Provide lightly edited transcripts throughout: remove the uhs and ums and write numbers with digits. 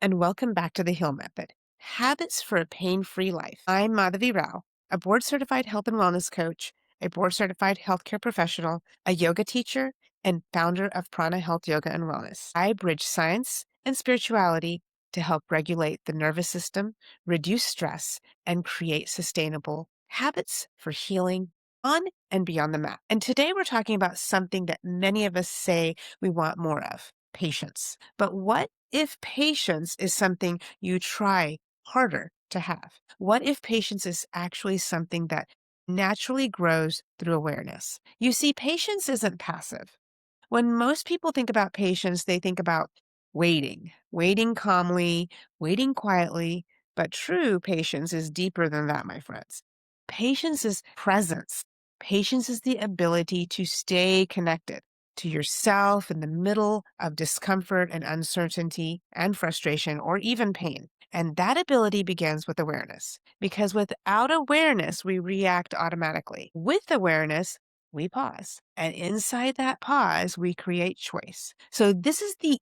and welcome back to the Heal Method Habits for a Pain Free Life. I'm Madhavi Rao, a board certified health and wellness coach, a board certified healthcare professional, a yoga teacher, and founder of Prana Health Yoga and Wellness. I bridge science and spirituality to help regulate the nervous system, reduce stress, and create sustainable habits for healing on and beyond the mat. And today we're talking about something that many of us say we want more of: patience. But what if patience is something you try harder to have? What if patience is actually something that naturally grows through awareness? You see, patience isn't passive. When most people think about patience, they think about waiting calmly, waiting quietly. But true patience is deeper than that, my friends. Patience is presence. Patience is the ability to stay connected to yourself in the middle of discomfort and uncertainty and frustration or even pain. And that ability begins with awareness, because without awareness, we react automatically. With awareness, we pause. And inside that pause, we create choice. So this is the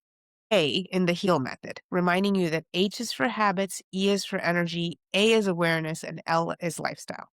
A in the HEAL method, reminding you that H is for habits, E is for energy, A is awareness, and L is lifestyle.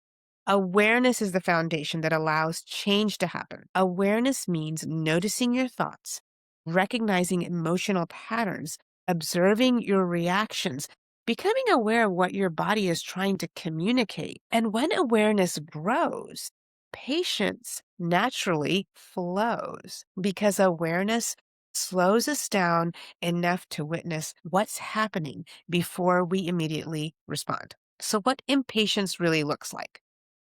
Awareness is the foundation that allows change to happen. Awareness means noticing your thoughts, recognizing emotional patterns, observing your reactions, becoming aware of what your body is trying to communicate. And when awareness grows, patience naturally flows, because awareness slows us down enough to witness what's happening before we immediately respond. So, what impatience really looks like.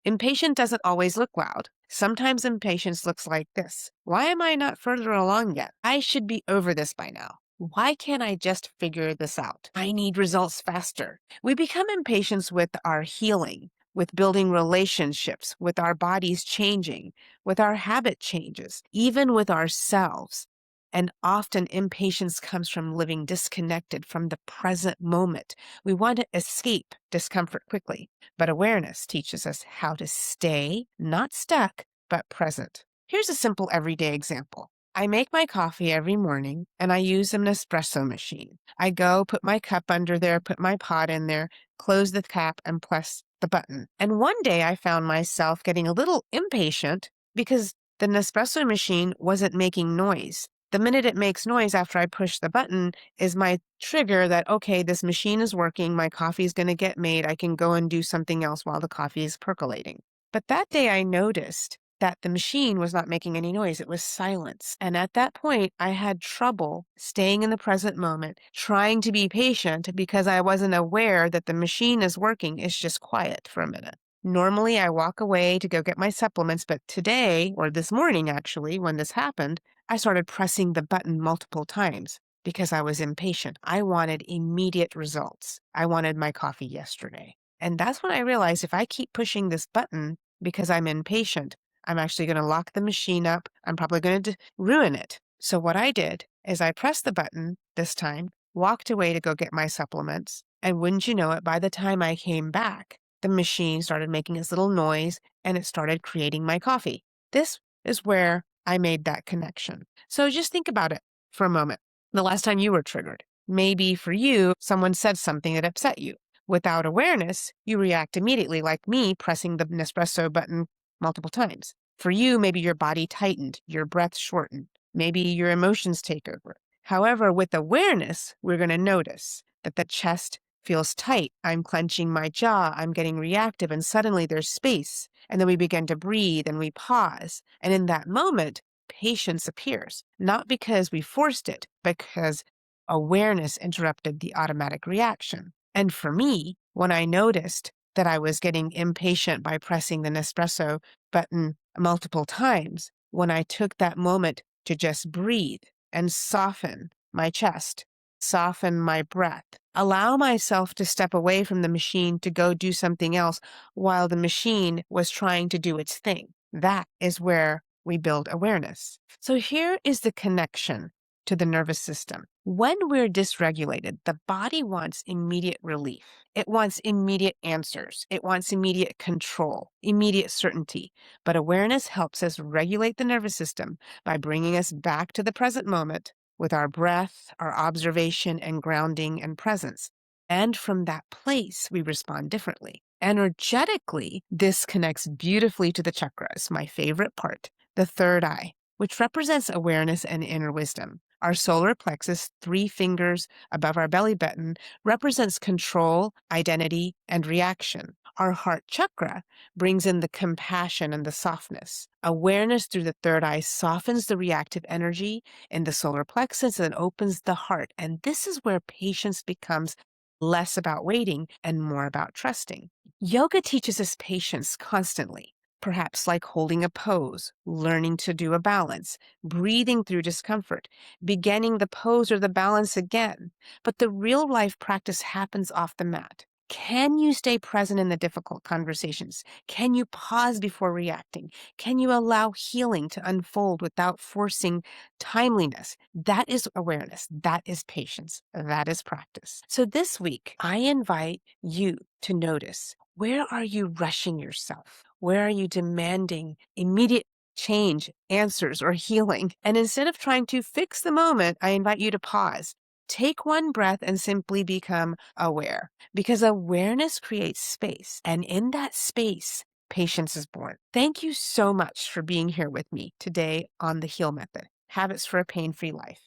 Impatient doesn't always look loud. Sometimes impatience looks like this: why am I not further along yet? I should be over this by now. Why can't I just figure this out? I need results faster. We become impatient with our healing, with building relationships, with our bodies changing, with our habit changes, even with ourselves. And often impatience comes from living disconnected from the present moment. We want to escape discomfort quickly. But awareness teaches us how to stay not stuck, but present. Here's a simple everyday example. I make my coffee every morning and I use an espresso machine. I go, put my cup under there, put my pot in there, close the cap, and press the button. And one day I found myself getting a little impatient because the Nespresso machine wasn't making noise. The minute it makes noise after I push the button is my trigger that, okay, this machine is working, my coffee is going to get made, I can go and do something else while the coffee is percolating. But that day I noticed that the machine was not making any noise. It was silence. And at that point, I had trouble staying in the present moment, trying to be patient because I wasn't aware that the machine is working. It's just quiet for a minute. Normally, I walk away to go get my supplements, but today, or this morning actually, when this happened, I started pressing the button multiple times because I was impatient. I wanted immediate results. I wanted my coffee yesterday. And that's when I realized if I keep pushing this button because I'm impatient, I'm actually going to lock the machine up. I'm probably going to ruin it. So what I did is I pressed the button this time, walked away to go get my supplements, and wouldn't you know it, by the time I came back, the machine started making this little noise and it started creating my coffee. This is where I made that connection. So just think about it for a moment. The last time you were triggered, maybe for you, someone said something that upset you. Without awareness, you react immediately, like me pressing the Nespresso button multiple times. For you, maybe your body tightened, your breath shortened, maybe your emotions take over. However, with awareness, we're going to notice that the chest feels tight. I'm clenching my jaw. I'm getting reactive. And suddenly there's space. And then we begin to breathe and we pause. And in that moment, patience appears, not because we forced it, but because awareness interrupted the automatic reaction. And for me, when I noticed that I was getting impatient by pressing the Nespresso button multiple times, when I took that moment to just breathe and soften my chest, soften my breath, allow myself to step away from the machine to go do something else while the machine was trying to do its thing. That is where we build awareness. So here is the connection to the nervous system. When we're dysregulated, the body wants immediate relief. It wants immediate answers. It wants immediate control, immediate certainty. But awareness helps us regulate the nervous system by bringing us back to the present moment, with our breath, our observation and grounding and presence. And from that place, we respond differently. Energetically, this connects beautifully to the chakras, my favorite part, the third eye, which represents awareness and inner wisdom. Our solar plexus, 3 fingers above our belly button, represents control, identity, and reaction. Our heart chakra brings in the compassion and the softness. Awareness through the third eye softens the reactive energy in the solar plexus and opens the heart. And this is where patience becomes less about waiting and more about trusting. Yoga teaches us patience constantly, perhaps like holding a pose, learning to do a balance, breathing through discomfort, beginning the pose or the balance again. But the real life practice happens off the mat. Can you stay present in the difficult conversations? Can you pause before reacting? Can you allow healing to unfold without forcing timeliness? That is awareness. That is patience. That is practice. So this week, I invite you to notice, where are you rushing yourself? Where are you demanding immediate change, answers, or healing? And instead of trying to fix the moment, I invite you to pause. Take one breath and simply become aware, because awareness creates space. And in that space, patience is born. Thank you so much for being here with me today on the Heal Method, Habits for a Pain-Free Life.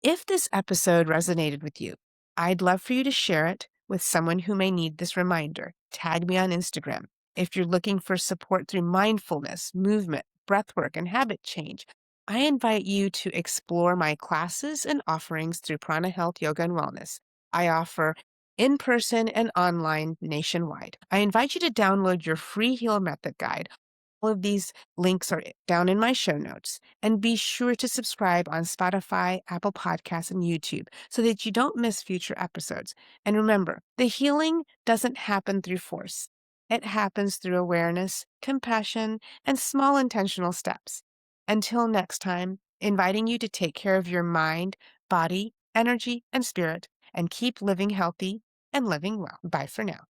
If this episode resonated with you, I'd love for you to share it with someone who may need this reminder. Tag me on Instagram. If you're looking for support through mindfulness, movement, breathwork, and habit change, I invite you to explore my classes and offerings through Prana Health, Yoga, and Wellness. I offer in person and online nationwide. I invite you to download your free Heal Method guide. All of these links are down in my show notes. And be sure to subscribe on Spotify, Apple Podcasts, and YouTube so that you don't miss future episodes. And remember, the healing doesn't happen through force. It happens through awareness, compassion, and small intentional steps. Until next time, inviting you to take care of your mind, body, energy, and spirit, and keep living healthy and living well. Bye for now.